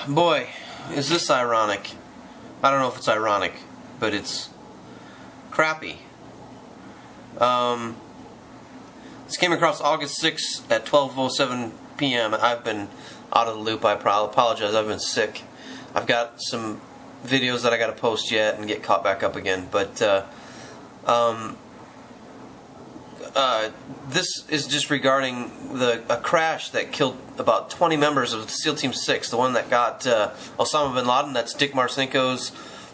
Boy, is this ironic. I don't know if it's ironic, but it's crappy. This came across August 6th at 12:07 p.m. I've been out of the loop. I apologize. I've been sick. I've got some videos that I got to post yet and get caught back up again. But this is just regarding a crash that killed about 20 members of SEAL Team 6, the one that got Osama bin Laden. That's Dick Marcinko's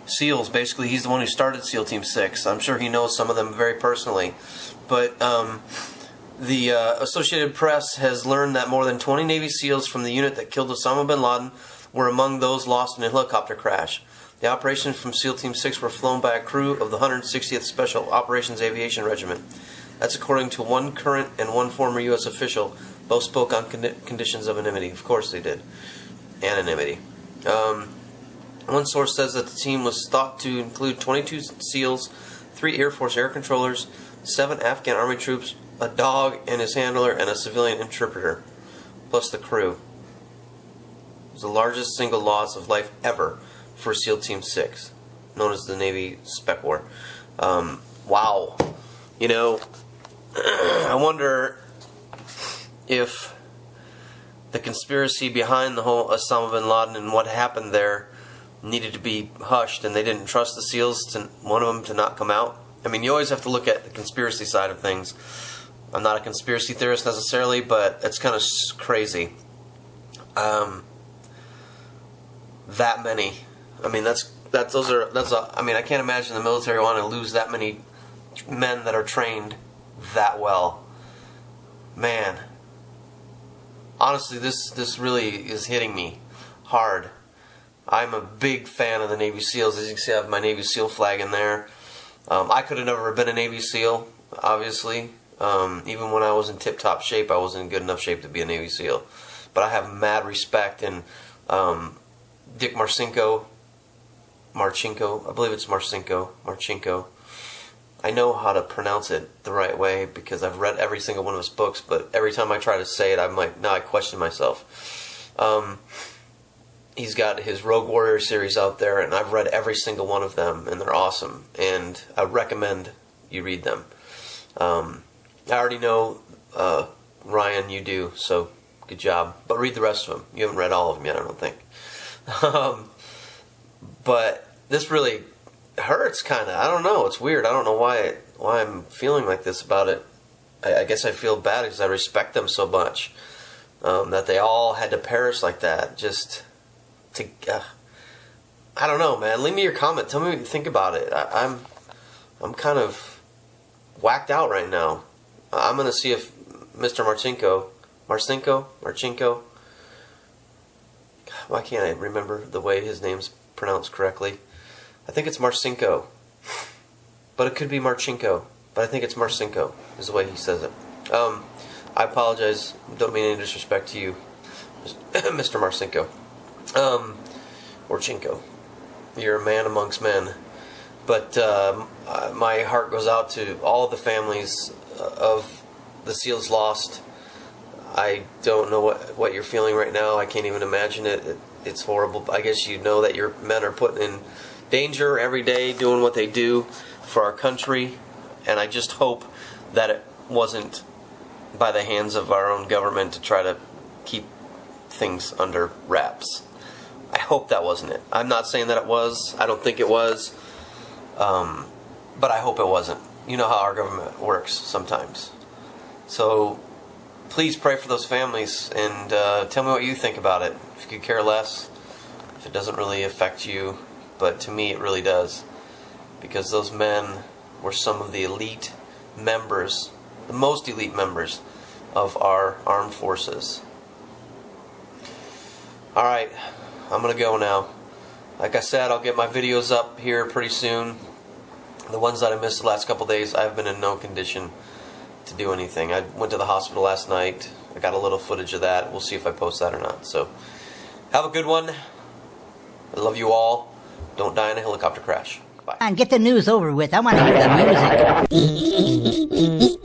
SEALs. Basically, he's the one who started SEAL Team 6. I'm sure he knows some of them very personally. But the Associated Press has learned that more than 20 Navy SEALs from the unit that killed Osama bin Laden were among those lost in a helicopter crash. The operations from SEAL Team 6 were flown by a crew of the 160th Special Operations Aviation Regiment. That's according to one current and one former U.S. official. Both spoke on conditions of anonymity. Of course they did. Anonymity. One source says that the team was thought to include 22 SEALs, 3 Air Force air controllers, 7 Afghan Army troops, a dog and his handler, and a civilian interpreter, plus the crew. It was the largest single loss of life ever for SEAL Team 6, known as the Navy Spec War. Wow. You know, I wonder if the conspiracy behind the whole Osama bin Laden and what happened there needed to be hushed, and they didn't trust the SEALs, one of them to not come out. I mean, you always have to look at the conspiracy side of things. I'm not a conspiracy theorist necessarily, but it's kind of crazy. That many. I mean, I mean, I can't imagine the military want to lose that many men that are trained that well. Man. Honestly, this really is hitting me hard. I'm a big fan of the Navy SEALs. As you can see, I have my Navy SEAL flag in there. I could have never been a Navy SEAL, obviously. Even when I was in tip-top shape, I wasn't in good enough shape to be a Navy SEAL. But I have mad respect, and Dick Marcinko, I believe it's Marcinko. I know how to pronounce it the right way because I've read every single one of his books, but every time I try to say it, I'm like, now I question myself. He's got his Rogue Warrior series out there, and I've read every single one of them, and they're awesome, and I recommend you read them. I already know, Ryan, you do, so good job. But read the rest of them. You haven't read all of them yet, I don't think. But this really hurts, kind of. I don't know. It's weird. I don't know why I'm feeling like this about it. I guess I feel bad because I respect them so much. That they all had to perish like that. Just to... I don't know, man. Leave me your comment. Tell me what you think about it. I'm kind of whacked out right now. I'm going to see if Mr. Marcinko, why can't I remember the way his name's pronounced correctly? I think it's Marcinko, but it could be Marchenko, but I think it's Marcinko is the way he says it. I apologize, don't mean any disrespect to you, Mr. Marcinko, or Chinko. You're a man amongst men. But my heart goes out to all the families of the SEALs lost. I don't know what you're feeling right now. I can't even imagine it. It's horrible. I guess you know that your men are put in danger every day doing what they do for our country. And I just hope that it wasn't by the hands of our own government to try to keep things under wraps. I hope that wasn't it. I'm not saying that it was. I don't think it was. But I hope it wasn't. You know how our government works sometimes. So please pray for those families and tell me what you think about it. If you could care less, if it doesn't really affect you, but to me it really does. Because those men were some of the elite members, the most elite members of our armed forces. Alright, I'm going to go now. Like I said, I'll get my videos up here pretty soon. The ones that I missed the last couple days, I've been in no condition to do anything. I went to the hospital last night. I got a little footage of that. We'll see if I post that or not. So, have a good one. I love you all. Don't die in a helicopter crash. Bye. And get the news over with. I want to hear the music.